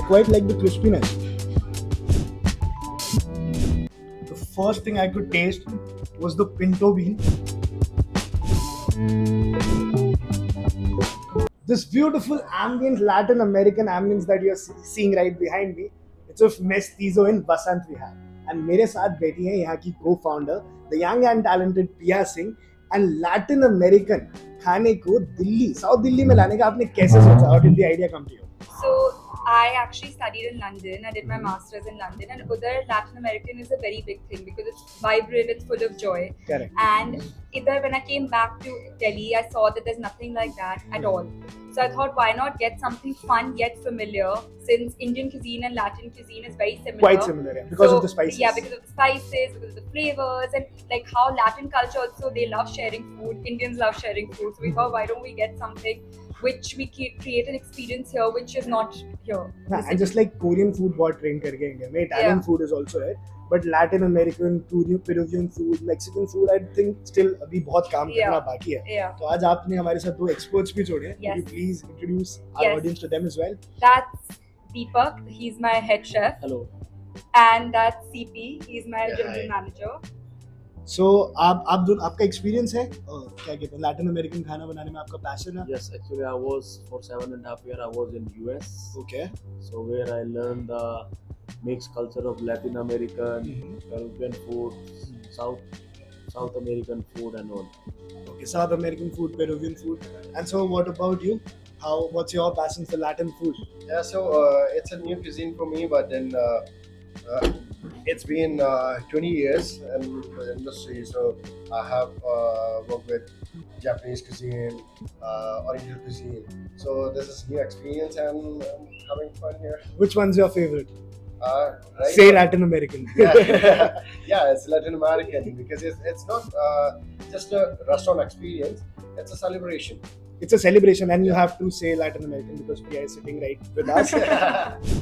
quite like the crispiness. The first thing I could taste was the pinto bean. This beautiful ambient, Latin American ambience that you're seeing right behind me, it's of Mestizo in Basant Vihar. And मेरे साथ बैठी हैं यहाँ की co-founder, the young and talented Pia Singh, and Latin American खाने को Delhi, south Delhi में लाने का आपने कैसे सोचा? How did the idea come to you? So I actually studied in London. I did my masters in London, and other Latin American is a very big thing because it's vibrant, it's full of joy. Correct. And either when I came back to Delhi, I saw that there's nothing like that at all. So I thought, why not get something fun yet familiar? Since Indian cuisine and Latin cuisine is very similar. Quite similar, yeah, because of the spices. Yeah, because of the spices, because of the flavors, and like how Latin culture also, they love sharing food. Indians love sharing food. So we thought, why don't we get something which we create an experience here which is not here. Yeah, and just like Korean food बहुत train करके India में, Italian food is also है, but Latin American, Peruvian food, Mexican food, I think still अभी बहुत काम करना बाकी है. Yeah. तो आज आपने हमारे साथ दो experts भी जोड़े हैं. Could you please introduce our audience to them as well? That's Deepak, he's my head chef. Hello. And that's CP, he's my general manager. So आप दोनों आपका experience है क्या कहते हैं Latin American खाना बनाने में आपका passion है? Yes, actually I was for 7.5 years I was in US. Okay. So where I learned the mixed culture of Latin American, Peruvian food, South American food and all. Okay, South American food, Peruvian food. And so what about you? What's your passion for Latin food? Yeah, so it's a new cuisine for me, but then it's been 20 years in the industry. So I have worked with Japanese cuisine, Oriental cuisine. So this is new experience and I'm having fun here. Which one's your favorite? Right? Say Latin American. Yeah, yeah, it's Latin American because it's not just a restaurant experience. It's a celebration. It's a celebration and you have to say Latin American because Pia is sitting right with us.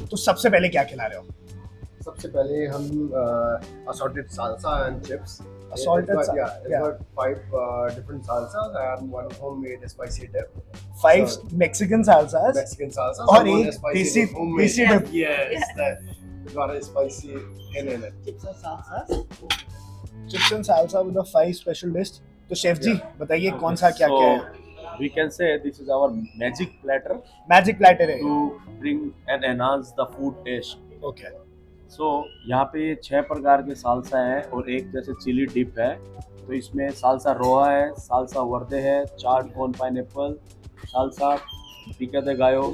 तो सबसे पहले क्या खिला रहे हो? सबसे पहले हम assorted salsa and chips. Assorted salsa. Yeah, it's got 5 different salsas and one homemade spicy dip. 5 Mexican salsas. Mexican salsas. और एक देसी dip. Yes, that got a spicy in it. Chips and salsa with the 5 special dish. तो chef जी बताइए कौन सा क्या क्या है? We can say this is our magic platter. Magic platter है. To bring and enhance the food taste. Okay. So यहाँ पे 6 प्रकार के सालसा है और एक जैसे चिली डिप है. तो इसमें सालसा रोहा है, सालसा वर्दे है, चाट corn pineapple, salsa Pika de gallo,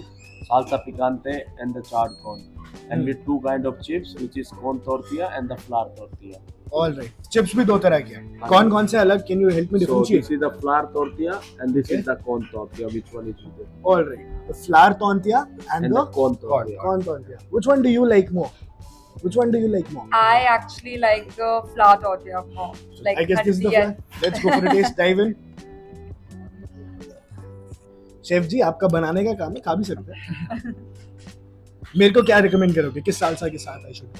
salsa picante and the charred corn. And with 2 kind of chips which is corn tortilla and the flour tortilla. All right. Chips भी 2 तरह के हैं. कौन से अलग? Can you help me differentiate? So this is the flour tortilla and this is the corn tortilla. Which one is it? All right. The flour tortilla and the corn tortilla. Corn tortilla. Which one do you like more? Which one do you like more? I actually like the flour tortilla more. Like, I guess this is the one. Let's go for a taste. Dive in. Chef ji आपका बनाने का काम है, खा भी सकते हैं. मेरे को क्या रिकमेंड करोगे किस सालसा के साथ आई शुड?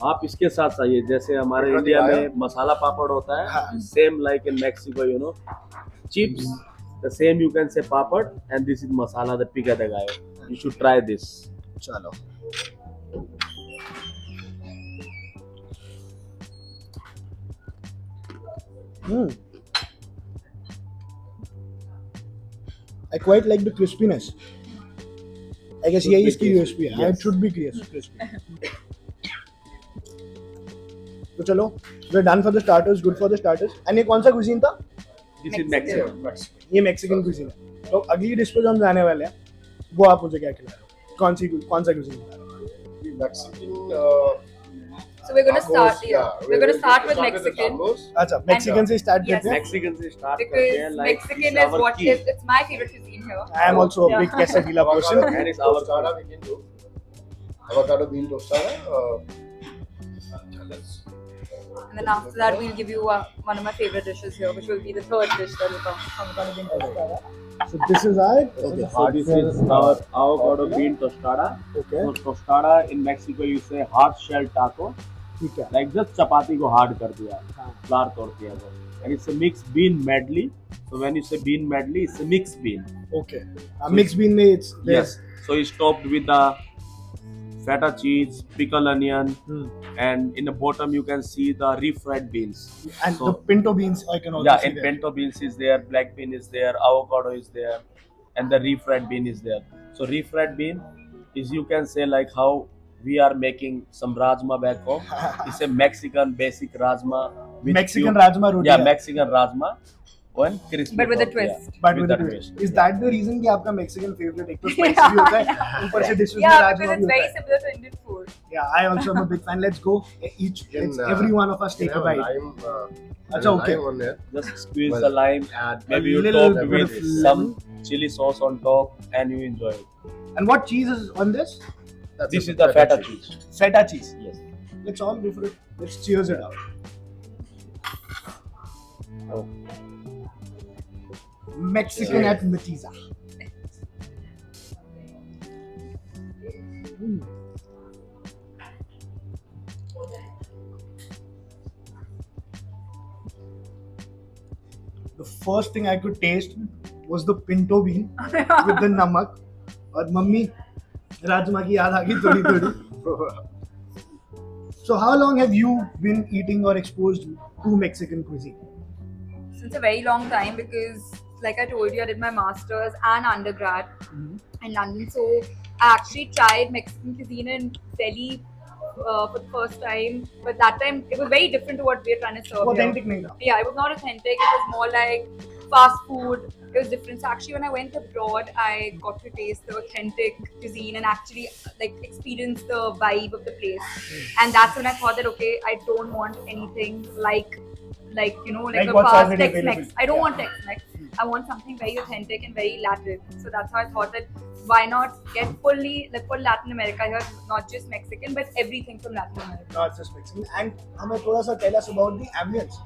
आप इसके साथ चाहिए जैसे हमारे इंडिया में मसाला पापड़ होता है, same like in Mexico you know chips, the same you can say papad and this is masala the Pika de gallo. You should try this. चलो. I quite like the crispiness. I guess यही इसकी USP है. It should be crispy. तो चलो, we're done for the starters. Good for the starters. And ये कौन सा cuisine था? This is Mexican. ये Mexican cuisine है. तो अगली डिश पे जो हम जाने वाले हैं, वो आप मुझे क्या खिला रहे हो? कौन सा cuisine खिला रहे हो? Mexican. So we're gonna start. We're gonna start with Mexican. अच्छा, Mexican से start करते हैं. Mexican से start करते हैं. Because Like Mexican is what is. It's my favorite cuisine here. I am also a big quesadilla person. And it's tostada we can do. Avocado bean tostada. And then after that, we'll give you one of my favorite dishes here, which will be the third dish that will come. Avocado bean tostada. So this is our okay. So this is our avocado bean tostada. Okay. So tostada in Mexico you say hard shell taco. ठीक है. Like just चपाती को hard कर दिया, flour tortilla को. And it's a mixed bean medley. So when you say bean medley, it's a mixed bean. Okay. Mixed bean में it's yes. So it's topped with the feta cheese, pickled onion, Hmm. and in the bottom you can see the refried beans. And So- the pinto beans I can also Yeah, see and there. pinto beans is there, black bean is there, avocado is there, and the refried bean is there. So refried bean is, you can say, like how we are making some rajma back home. It's a Mexican basic rajma. with Mexican few- rajma roti. Yeah, Mexican rajma. One crispy. But with a tortilla. twist. But with that the twist. Is yeah. that the reason कि आपका Mexican favorite एक तो spicy भी होता है, ऊपर से dishes में Yeah, rajma because भी it's very होता है. similar to Indian food. Yeah, I also am a big fan. Let's go. Each, Can, let's every one of us Can take a have bite. lime, Achha, okay. lime on there. Just squeeze Well, the lime. Add Maybe a you little top bit with of some lemon. chili sauce on top, and you enjoy it. And what cheese is on this? that's This a is the feta cheese. Feta cheese. Yes. Let's all go for it. Let's cheers it out. Oh. Mexican Cheers. at Matiza. Mm. The first thing I could taste was the pinto bean with the namak. और mummy rajma की याद आ गई थोड़ी थोड़ी. So how long have you been eating or exposed to Mexican cuisine? Since a very long time, because like I told you, I did my masters and undergrad in London. So I actually tried Mexican cuisine in Delhi for the first time. But that time it was very different to what we're trying to serve. Authentic here. नहीं था. Yeah, it was not authentic. It was more like fast food. It was different. So actually, when I went abroad, I got to taste the authentic cuisine and actually like experience the vibe of the place. And that's when I thought that okay, I don't want anything like you know, like Like a what's fast already Tex-Mex. available. I don't Yeah. want Tex-Mex. I want something very authentic and very Latin. So that's how I thought that why not get full Latin America here, not just Mexican, but everything from Latin America. Not just Mexican. And हमें थोड़ा सा tell us about the ambience.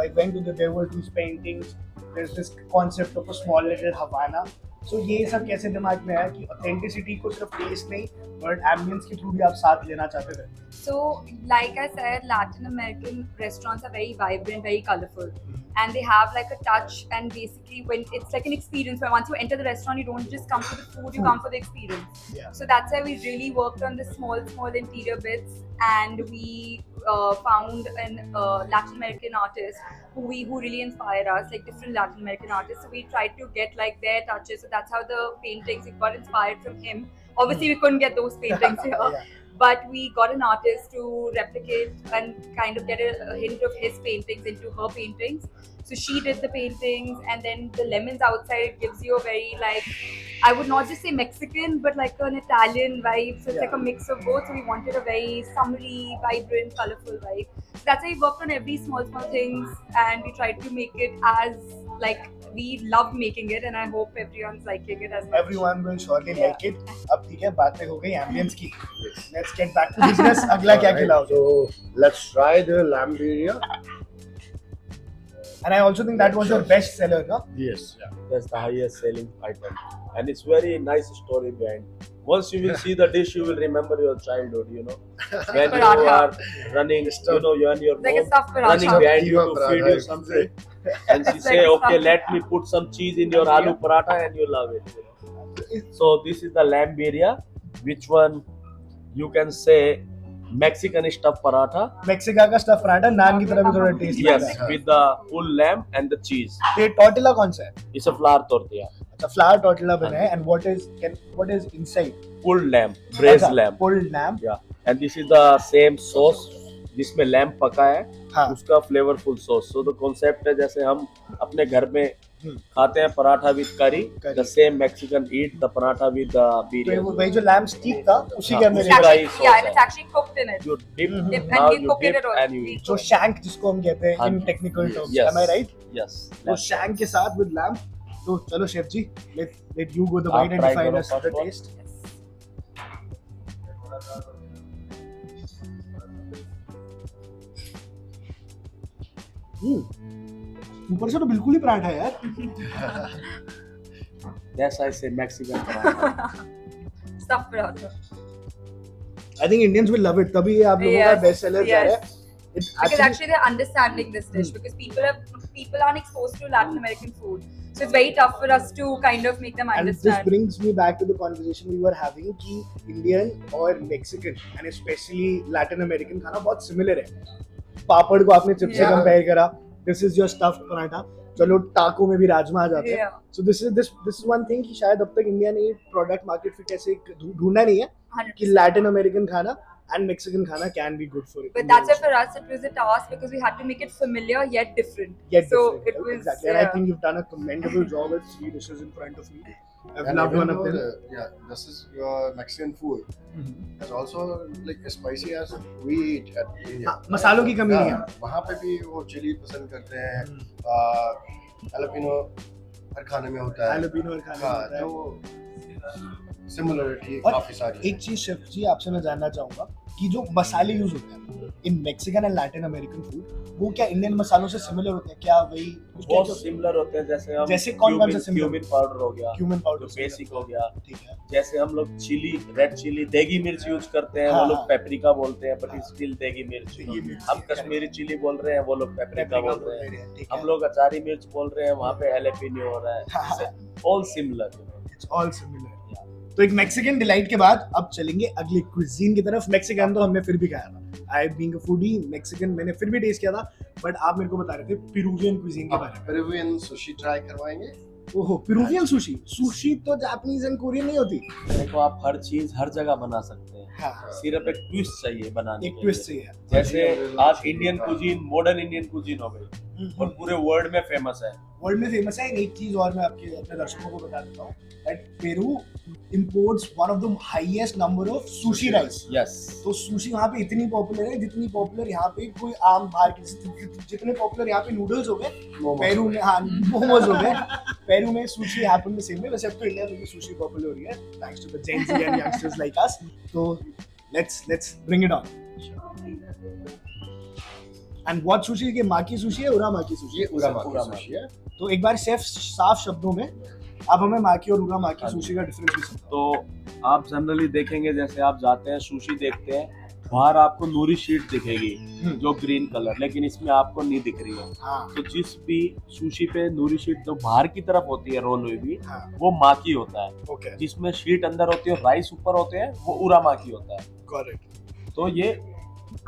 I went to the There Were Two paintings. There's this concept of a small little Havana. So ये सब कैसे दिमाग में आया कि authenticity को सिर्फ taste नहीं, but ambience के through भी आप साथ लेना चाहते थे. So, like I said, Latin American restaurants are very vibrant, very colorful, and they have like a touch. And basically, when it's like an experience, where once you enter the restaurant, you don't just come for the food, you come for the experience. Yeah. So that's why we really worked on the small interior bits, and we found an Latin American artist who really inspired us, like different Latin American artists. So we tried to get like their touches. So that's how the paintings, we got inspired from him. Obviously, we couldn't get those paintings here. Yeah. But we got an artist to replicate and kind of get a hint of his paintings into her paintings. So she did the paintings, and then the lemons outside gives you a very like, I would not just say Mexican, but like an Italian vibe. So it's like a mix of both. So we wanted a very summery, vibrant, colorful vibe. So that's why we worked on every small things, and we tried to make it as like we love making it, and I hope everyone's liking it as much. Everyone will surely Yeah. like it. अब ठीक है, बातें हो गई ambience की. Let's get back to business. अगला क्या Alright, खिलाओगे? so let's try the lamb birria. And I also think that was your best seller, no? Yes. Yeah. That's the highest selling item, and it's very nice story behind. Once you will see the dish, you will remember your childhood. You know, when you Paratha. are running, you know, you're on your Like a mom stuffed running paratha. behind you to Paratha, feed you you can something, and she It's say, like a "Okay, stuffed- let me put some cheese in your aloo paratha," and you love it. You know? So this is the lamb birria, which one you can say Mexican stuffed paratha. Mexica का stuff paratha नान की तरह भी थोड़ा taste Yes, लगता है. with the full lamb and the cheese. ये tortilla कौन सा है? It's a flour tortilla. अच्छा, flour tortilla बना है. And what is inside? Pulled lamb, braised अच्छा, lamb. pulled lamb. Yeah, and this is the same sauce जिसमें lamp पका है, हाँ. उसका flavourful sauce. So the concept है जैसे हम अपने घर में खाते हैं पराठा विद करी, the same Mexican eat the paratha with the तो ये बिरयानी. वो वही जो lamb steak था, उसी के हाँ, अंदर उसी ये का था. ही sauce Yeah, and it's है. actually cooked in it. You dip, Dip, now and we you cook it dip also. and you eat. जो shank जिसको हम कहते हैं हाँ in ji. technical terms. Yes. Am I right? Yes. तो shank के साथ with lamb. तो चलो chef ji, let you go the आप wide and try define करो us the first one. taste. ऊपर से तो बिल्कुल ही पराठा है यार. Yes, I say Mexican paratha. Stuffed paratha. I think Indians will love it. तभी ये आप लोगों का Yes, best seller जा रहा है. yes. It Because actually they're understanding this dish because people aren't exposed to Latin American food, so it's very tough for us to kind of make them and this understand. brings me back to the conversation we were having कि Indian और Mexican and especially Latin American खाना बहुत similar है. पापड़ को आपने chips से Yeah. Compare करा. This is your stuffed paratha. चलो टाको में भी राजमा आ जाते हैं. Yeah. So this is one thing कि शायद अब तक इंडिया ने प्रोडक्ट मार्केट फिट ऐसे ढूंढा नहीं है 100%. कि लैटिन अमेरिकन खाना and Mexican khana can be good for it. But that's why for us it was a task because we had to make it familiar yet different. Yet so different. it was Exactly. And I think you've done a commendable job with 3 dishes in front of me. I've And loved even one of them. though this is your Mexican food. It's also like as spicy as we eat at India. हाँ, मसालों की कमी नहीं है. वहाँ पे भी वो चिली पसंद करते हैं. jalapeno हर खाने में होता है. Jalapeno हर खाने में होता है. तो सिमिलरिटी और काफी सारी. एक चीज शेफ जी आपसे मैं जानना चाहूंगा कि जो मसाले यूज होते हैं in Mexican and Latin American food वो क्या इंडियन मसालों से सिमिलर होते हैं क्या वही बहुत सिमिलर होते हैं जैसे कौन-कौन से similar? क्यूमिन पाउडर हो गया, क्यूमिन जो पाउडर बेसिक हो गया. ठीक है जैसे हम लोग चिली, रेड चिली, देगी मिर्च यूज करते हैं, हाँ, वो लोग हाँ. पेपरिका बोलते हैं, बट स्टिल देगी मिर्च. देगी मिर्च. हम कश्मीरी चिली बोल रहे हैं, वो लोग पेपरिका बोल रहे हैं. ठीक हम है लोग अचारी मिर्च बोल रहे हैं, वहाँ पे एलेपिनो हो रहा हाँ. है. All similar. It's all similar. तो एक मैक्सिकन डिलाइट के बाद अब चलेंगे अगले क्विजीन की तरफ. मैक्सिकन तो हमने फिर भी खाया था. I being a foodie Mexican मैंने फिर भी टेस्ट किया था बट आप मेरे को बता रहे थे पेरुवियन क्विजीन के बारे में. पेरुवियन सुशी ट्राई करवाएंगे. ओहो पेरुवियन सुशी तो जापानीज एंड कोरियन नहीं होती. देखो आप हर चीज हर जगह बना सकते हैं, हाँ सिर्फ एक ट्विस्ट चाहिए बनाने एक के ट्विस्ट लिए. चाहिए. जैसे आज Indian cuisine, modern Indian cuisine हो गई और पूरे वर्ल्ड में फेमस है. वर्ल्ड में फेमस है. एक चीज और मैं अपने दर्शकों को बता देता हूँ that Peru imports one of the highest number of sushi rice. Yes. तो सुशी वहाँ पे इतनी पॉपुलर है जितनी पॉपुलर यहाँ पे कोई आम बाहर की जितने पॉपुलर यहाँ पे नूडल्स हो गए पेरू में हाँ मोमोज हो गए. पेरू में sushi happen the same way. वैसे अब तो इंडिया में भी सुशी पॉपुलर हो रही है thanks to the Gen Z and youngsters like us. तो let's bring it on. And what sushi के माकी सुशी है उरामाकी सुशी. ये उरामाकी सुशी है. तो एक बार शेफ साफ शब्दों में आप हमें माकी और उरामाकी सुशी का डिफरेंस भी समझाओ. तो आप जनरली देखेंगे जैसे आप जाते हैं सुशी देखते हैं, बाहर आपको नूरी शीट दिखेगी जो ग्रीन कलर, लेकिन इसमें आपको नहीं दिख रही है. हाँ तो जिस भी सुशी पे नूरी शीट जो बाहर की तरफ होती है रोल हुई भी, हाँ वो माकी होता है. ओके जिसमें शीट अंदर होती है और राइस ऊपर होते हैं, वो उरामाकी होता है. करेक्ट. तो ये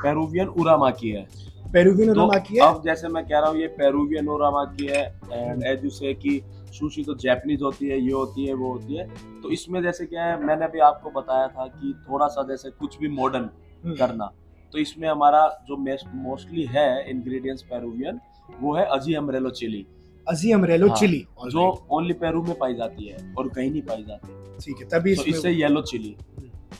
पेरुवियन उरामाकी है. पेरुवियन तो उरामाकी है. अब जैसे मैं कह रहा हूँ ये पेरुवियन उरामाकी है. एंड एज यू से कि सुशी तो जैपनीज होती है, ये होती है, वो होती है. तो इसमें जैसे क्या है, मैंने भी आपको बताया था कि थोड़ा सा जैसे कुछ भी मॉडर्न करना, तो इसमें हमारा जो मोस्टली है इंग्रेडिएंट्स पेरुवियन, वो है अजी अमरेलो चिली. अजी अमरेलो हाँ, चिली जो ओनली पेरू में पाई जाती है और कहीं नहीं पाई जाती. ठीक है तभी तो इससे yellow chili.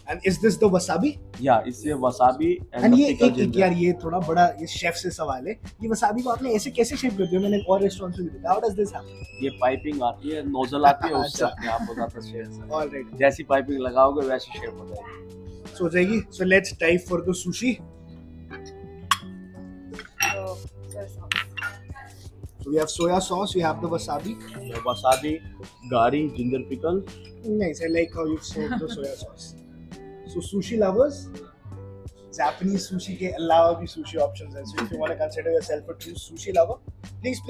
And is this the wasabi. या इससे वसाबी एंड ये एक यार ये थोड़ा बड़ा ये शेफ से सवाल है, ये वसाबी को आपने ऐसे कैसे शेप करते हो? मैंने और रेस्टोरेंट्स में देखा. How does this happen? ये पाइपिंग आती है, नोजल आती है, उससे अपने आप हो जाता है शेप. ऑलराइट जैसी पाइपिंग लगाओगे वैसी शेप हो जाएगी. सो जाएगी. So let's dive for the sushi. So we have soya sauce, we have the wasabi. Wasabi, gari, ginger pickle. Nice, I like how you've served the soya sauce. So sushi lovers, Japanese sushi के अलावा भी sushi options हैं. So if you want to consider yourself a true sushi lover, please.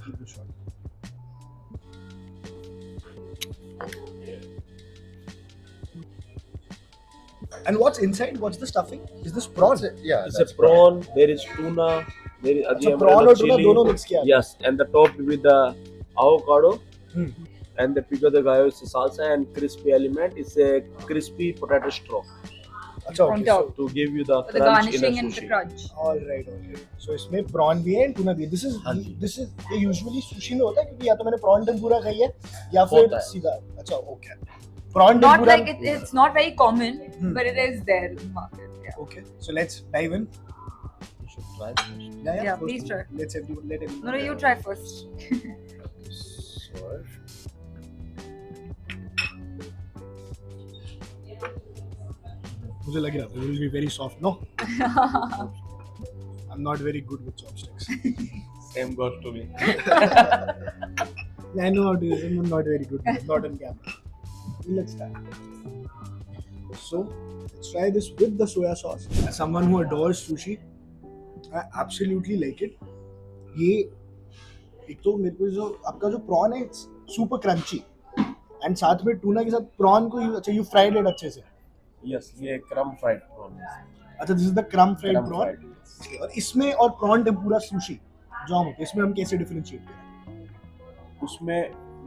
Keep it short. And what's inside? What's the stuffing? Is this prawn? Yeah, It's a that's prawn, there is tuna, there is aji So prawn अमरेलो और tuna chili. दोनों mix किया. Yes, and the top with the avocado. Hmm. And the pico de gallo is a salsa, and crispy element is a crispy potato straw अच्छा On okay. top. to give you the For the crunch in a garnishing and the sushi. crunch. All right. So इसमें prawn भी है and tuna भी है. हाँ जी. This is ये usually sushi में होता है क्योंकि या तो मैंने prawn tempura खाई है या फिर होता है. सीधा. अच्छा okay. Prawn Not tempura. like it's not very common, Hmm. but it is there in the market. Yeah. Okay. So let's dive in. You should try first. Yeah, first please try. Let everyone. No, you try first. मुझे लग रहा था it will be very soft. No, I'm not very good with chopsticks. Same goes to me. I know how to use them. I'm not very good. With it. Not on camera. Let's start. So let's try this with the soya sauce. As someone who adores sushi, I absolutely like it. ये एक तो मेरे को जो आपका जो prawn है it's super crunchy and साथ में टूना के साथ प्रॉन को अच्छा यू फ्राइड इट अच्छे से. Yes, ये crumb fried prawn है. अच्छा दिस इज द क्रम फ्राइड Crumb प्रॉन. fried. और इसमें और प्रॉन टेम्पुरा सुशी जो हम होते हैं इसमें हम कैसे डिफरेंशिएट करें? उसमें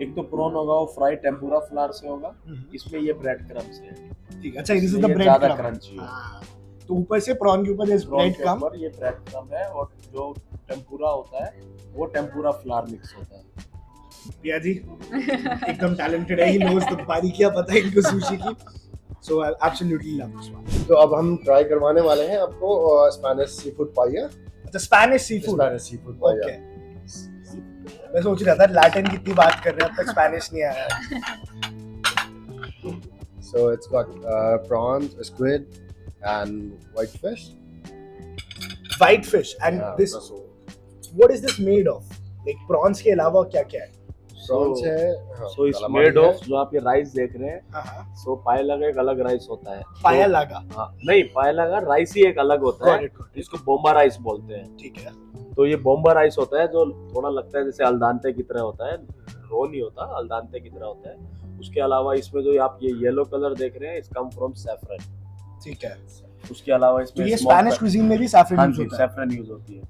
एक तो प्रॉन होगा वो फ्राई टेम्पुरा फ्लावर से होगा. इसमें ये ब्रेड क्रम्ब से है. ठीक है. अच्छा दिस इज द ये ब्रेड ज्यादा क्रम. crunchy है. तो ऊपर से प्रॉन के ऊपर दिस प्रॉन ब्रेड के क्रम. ऊपर ये ब्रेड क्रम्ब है और जो टेम्पुरा होता है वो टेम्पुरा फ्लावर मिक्स होता है. पिया जी एकदम टैलेंटेड है. ही नोज द बारीकियां पता है इनको सुशी की. So I absolutely love this one. तो अब हम ट्राई करवाने वाले हैं आपको स्पेनिश सी फूड पाया. अच्छा Spanish sea food. Spanish sea food पाया. ओके. मैं सोच रहा था लैटिन कितनी बात कर रहे हैं अब तक स्पेनिश नहीं आया. So it's got prawns, squid, and white fish. White fish and Yeah, this that's all. What is this made of? Like prawns के अलावा क्या क्या है? Prawns है. हाँ, सो इट्स calamari मेड है. ऑफ जो आप ये राइस देख रहे हैं. हां सो पायलगा एक अलग राइस होता है. पाया लगा. हाँ नहीं पायलगा राइस ही एक अलग होता है. got it. इसको बोम्बा राइस बोलते हैं. ठीक है. तो ये बोम्बा राइस होता है जो थोड़ा लगता है जैसे अल्दांते की तरह होता है. रो नहीं होता, अल्दांते की तरह होता है. उसके अलावा इसमें जो आप ये येलो कलर देख रहे हैं इस कम फ्रॉम सैफरन. ठीक है. उसके अलावा तो इसमें ये smoke स्पेनिश क्विजीन में भी सैफरन हाँ यूज जी होता है. सैफरन यूज होती है.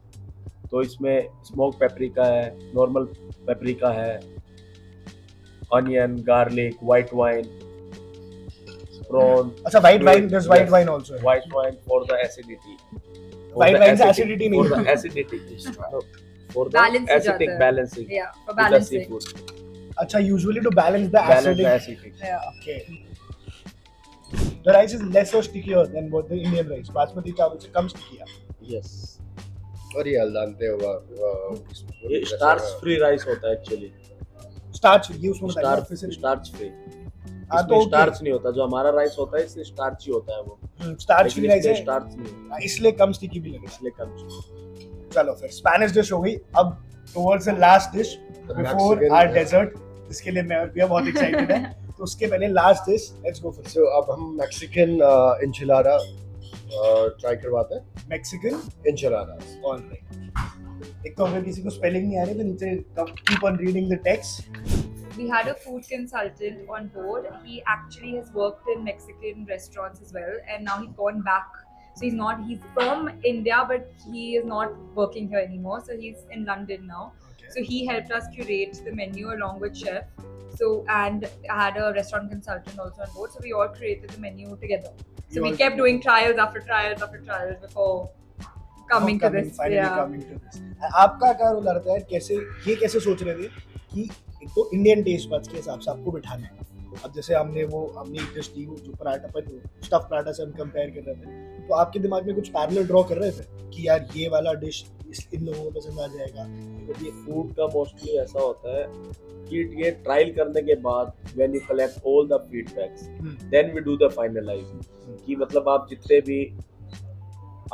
तो इसमें स्मोक पेपरिका है, नॉर्मल पेपरिका है, onion, garlic, white wine, prawn. अच्छा white wine, this white Yes. Wine also है. White wine for the acidity. For White the wine से acidity नहीं For the होती. acidity. No, for the Balance हो जाता acidic है. balancing. Yeah, for with the balancing. seafood. अच्छा usually to balance the Balance the acidic. acidity. Yeah. Okay. The rice is less or stickier than what the Indian rice. Basmati चावल से कम sticky है. Yes. और ये अल्दांते होगा. ये starch free rice होता है actually. Starch ये उसमें बताइए आपसे से. Starch free. हाँ, तो इसमें okay. starch नहीं होता. जो हमारा राइस होता है इसमें starch ही होता है वो. स्टार्च लेकिन भी राइस इसमें है. starch नहीं होता. इसलिए कम स्टिकी भी लगे. इसलिए कम. चलो फिर स्पेनिश डिश हो गई. अब towards the last dish before Mexican, hour yeah. Dessert जिसके लिए मैं और पिया बहुत एक्साइटेड है. तो उसके पहले last dish let's go for So अब हम मैक्सिकन enchilada ट्राई करवाते हैं. मैक्सिकन. Enchiladas. ऑलराइट. एक तो अगर किसी को स्पेलिंग नहीं आ रही तो नीचे keep on reading the text. We had a food consultant on board. He actually has worked in Mexican restaurants as well, and now he's gone back. So he's from India, but he is not working here anymore. So he's in London now. So he helped us curate the menu along with chef. So and I had a restaurant consultant also on board. So we all created the menu together. So You we all- kept doing trials after trials after trials before coming to this. finally Yeah. coming to this. आपका क्या role रहता है? कैसे सोच रहे थे कि एक तो इंडियन टेस्ट बड्स के हिसाब से आपको बिठाना है. अब जैसे हमने एक डिश दी जो पराठा पर स्टफ पराठा से हम कंपेयर कर रहे थे, तो आपके दिमाग में कुछ पैरेलल ड्रॉ कर रहे थे कि यार ये वाला डिश इन लोगों को पसंद आ जाएगा. तो ये फूड का मोस्टली ऐसा होता है कि ये ट्रायल करने के बाद when you collect all the feedbacks then we do the finalize कि मतलब आप जितने भी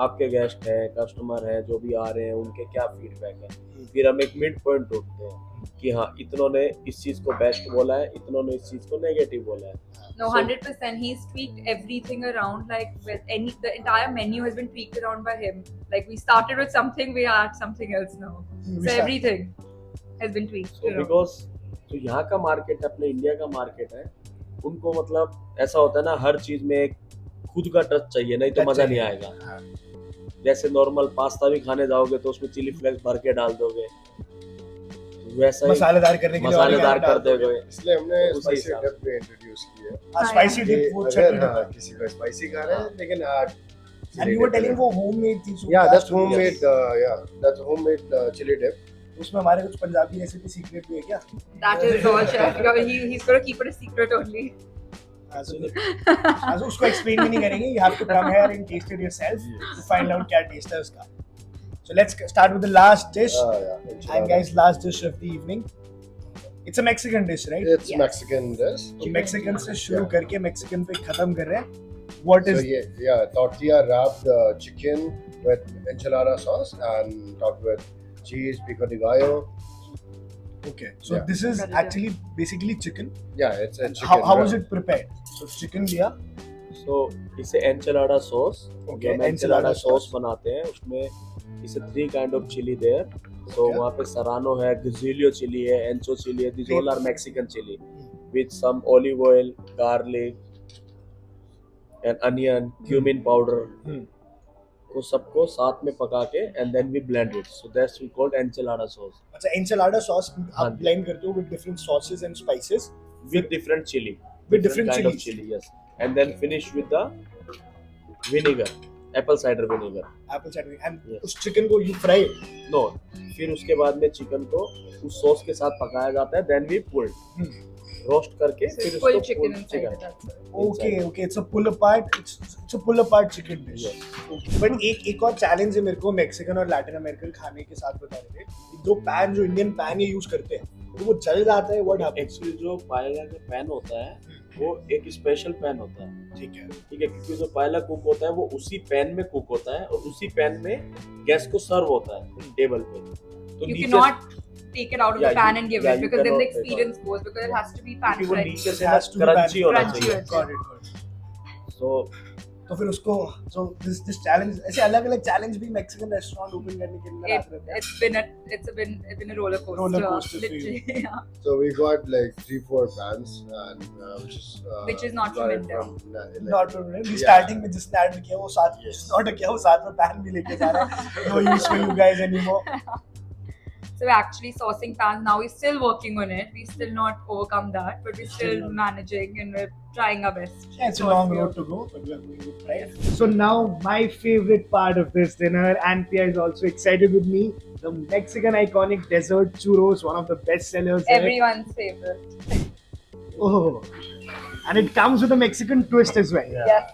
आपके गेस्ट हैं, कस्टमर हैं, जो भी आ रहे हैं उनके क्या फीडबैक है. फिर हम एक मिड पॉइंट ढूंढते हैं कि हाँ इतनों ने इस चीज को बेस्ट बोला है, इतनों ने इस चीज को नेगेटिव बोला है. No, So- 100%. He's tweaked everything around. Like the entire menu has been tweaked around by him. Like we started with something, we are at something else now. So everything has been tweaked. So because जो यहाँ का market है, अपने India का market है, उनको मतलब ऐसा होता है ना हर चीज में एक खुद का टच चाहिए, नहीं तो Touch मजा नहीं चाहिए. आएगा. जैसे नॉर्मल पास्ता भी खाने जाओगे तो उसमें चिली फ्लेक्स भर के डाल दोगे, वैसा ही मसालेदार करने के लिए मसालेदार कर दोगे. इसलिए हमने उसी स्पाइसी हिसाब डिप भी इंट्रोड्यूस की है. स्पाइसी कि डिप फूड अगर हाँ, किसी को स्पाइसी खा रहे हैं लेकिन एंड यू वर टेलिंग वो होममेड थी. so Yeah, that's that's homemade. That's homemade chili dip. उसमें हमारे कुछ पंजाबी रेसिपी सीक्रेट भी है क्या? That is all, chef. He's going to keep it a secret only. तो उसको एक्सप्लेन भी नहीं करेंगे. You have to come here and taste it yourself to find out क्या टेस्ट है उसका. So let's start with the last dish. Yeah. And guys, last dish of the evening. It's a Mexican dish, right? It's Yes. Mexican dish. तो Mexican से शुरू करके Mexican पे खत्म कर रहे हैं. What is So yeah, tortilla wrapped chicken with enchilada sauce and topped with cheese, pico de gallo. okay? So Yeah. this is Got it, yeah. actually basically chicken. Yeah, it's a chicken. How wrap. is it prepared? So chicken लिया. So इसे enchilada sauce, Okay, जो हम enchilada enchilada sauce sauce. बनाते हैं उसमें इसे 3 kind of chili there. So Okay. वहाँ पे serrano है, guajillo chili है, ancho chili है. These all are Mexican chili with some olive oil, garlic, and onion, cumin powder. Hmm. को सबको साथ में पका के and then we blend it. So that's we called enchilada sauce अच्छा enchilada sauce हाँ आप जी. blend करते हो with different sauces and spices. with different chili. With different kind of chilies. chili, yes. And then finish with the vinegar, apple cider vinegar. Apple cider and Yes. उस chicken को you fry it. No, फिर उसके बाद में chicken को उस sauce के साथ पकाया जाता है. Then we pull, रोस्ट करके So फिर it's full उसको chicken pull inside chicken. it. That's it. Okay, okay, it's a pull apart. It's a pull apart chicken dish. Yes. Okay. But एक और चैलेंज है मेरे को मैक्सिकन और Latin American खाने के साथ बता रहे थे. जो पैन जो इंडियन पैन ये यूज करते हैं तो वो जल जाता है. What happens? एक्चुअली जो पायला का पैन होता है वो एक स्पेशल पैन होता है. ठीक है. ठीक है, क्योंकि जो पायला कुक होता है वो उसी पैन में कुक होता है और उसी पैन में गैस को सर्व होता है टेबल पे. तो You नीचे cannot take it out of Yeah, the pan you- and give yeah, it you because then the cannot take experience goes because it has to be pan क्योंकि वो fried. नीचे It से has to be crunchy होना crunchy चाहिए. होना Got it, got it. So तो फिर उसको so this challenge ऐसे अलग अलग चैलेंज भी मैक्सिकन रेस्टोरेंट ओपन करने के लिए आते रहते हैं. It's been a roller coaster. Roller coaster for you. literally, yeah. So we got like 3-4 pans, and Which is not from got it India. like, Not from Yeah. starting में जिसने add किया वो साथ Yes. जिसने किया वो साथ में पैन भी लेके जा रहा है. No use for you guys anymore. So we're actually sourcing pans now. We're still working on it. We've still not overcome that, but we're Still still not. managing and we're trying our best. Yeah, it's a long road to go, but we are going it right. So now my favorite part of this dinner, and Pia is also excited with me. The Mexican iconic dessert churros, one of the best sellers there. Everyone's favorite. Oh, and it comes with a Mexican twist as well. Yes.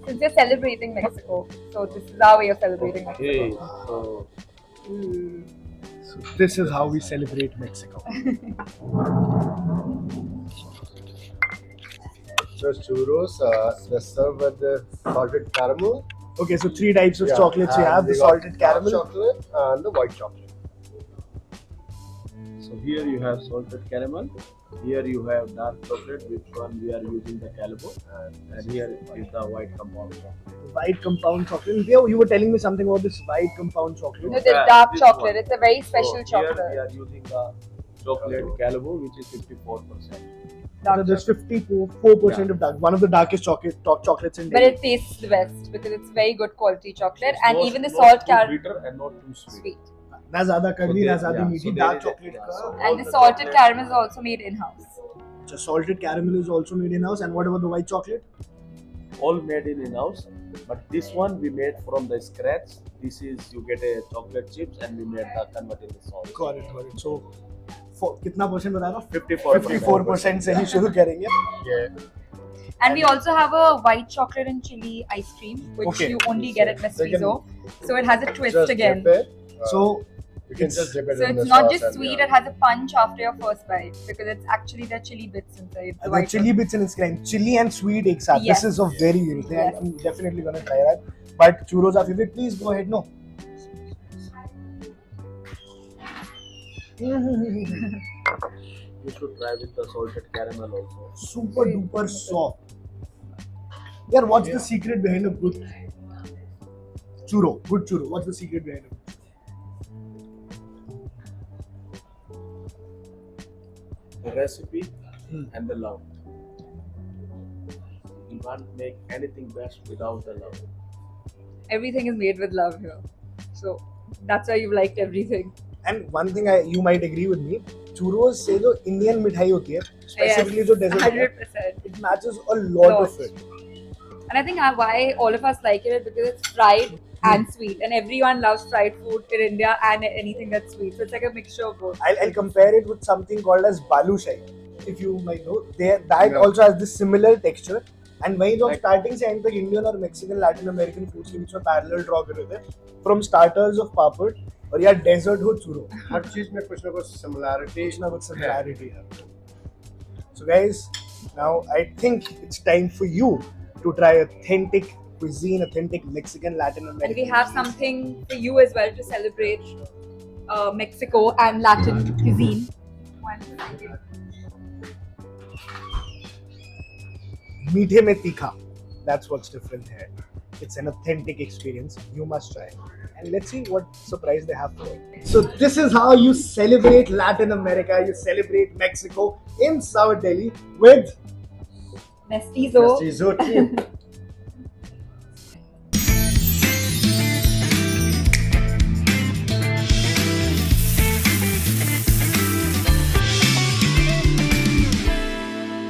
Since we're celebrating Mexico, so this is our way of celebrating Mexico. okay, so So this is how we celebrate Mexico. So churros, they're served with the salted caramel. Okay, so 3 types of Yeah, chocolates you and have: the we got salted dark caramel. chocolate and the white chocolate. so here you have salted caramel, here you have dark chocolate, which one we are using the Calabo, and here is the white compound chocolate. White compound chocolate. Pia, you were telling me something about this white compound chocolate. No, the Yeah, dark this chocolate. one. It's a very special So here chocolate. we are using the chocolate Calabo, which is 54%. Dark So there's chocolate. 54% of dark. One of the darkest chocolates in But Delhi. it tastes the best because it's very good quality chocolate, It's and not- even the not salt too caramel bitter and not too sweet. sweet. ना ज्यादा कड़वी ना ज्यादा Yeah, मीठी. so Dark there is a- chocolate yeah, का. so And all the the salted chocolate- caramel is also made in house. So salted caramel is also made in house. And what about the white chocolate? All made in house, but this one we made from the scratch. This is you get a chocolate chips and we made the convert in the sauce. Got it, got it. So कितना percent बता रहा हूँ? 54%. 54% से ही शुरू करेंगे. Yeah. And we also have a white chocolate and chili ice cream, which Okay. you only get at Mestizo. So it has a twist Just again. dip it. So You can it's- just dip it So in the it's not sauce just and, sweet; yeah. it has a punch after your first bite because it's actually the chili bits inside. The the white chili bits in its kind. Chili and sweet एक साथ. Yes. This is a very unique thing. Yes. I'm definitely gonna try that. But churros are favorite. Please go ahead. No. You should try with the salted caramel also. Super duper soft. Yeah, what's the secret behind a good churro? Good churro. What's the secret behind it? The recipe and the love. You can't make anything best without the love. Everything is made with love here, so that's why you've liked everything. And one thing you might agree with me, churros से जो Indian मिठाई होती है, specifically जो dessert होता है, 100%. it matches a lot of it. And I think why all of us like it is because it's fried and sweet, and everyone loves fried food in India and anything that's sweet. So it's like a mixture of both. I'll compare it with something called as balushai, if you might know. That Yeah. also has this similar texture. And वहीं जो हम starting से end तक Indian और Mexican, Latin American foods के बीच में parallel draw कर रहे थे, from starters of papad और यार dessert हो churro, हर चीज में कुछ ना कुछ similarity. कुछ ना कुछ similarity है. So guys, now I think it's time for you to try authentic cuisine, authentic Mexican, Latin American. And we have something for you as well to celebrate Mexico and Latin cuisine. Meethe mein tikha. That's what's different here. It's an authentic experience. You must try. And let's see what surprise they have for it. So this is how you celebrate Latin America. You celebrate Mexico in South Delhi with Mestizo. Mestizo team.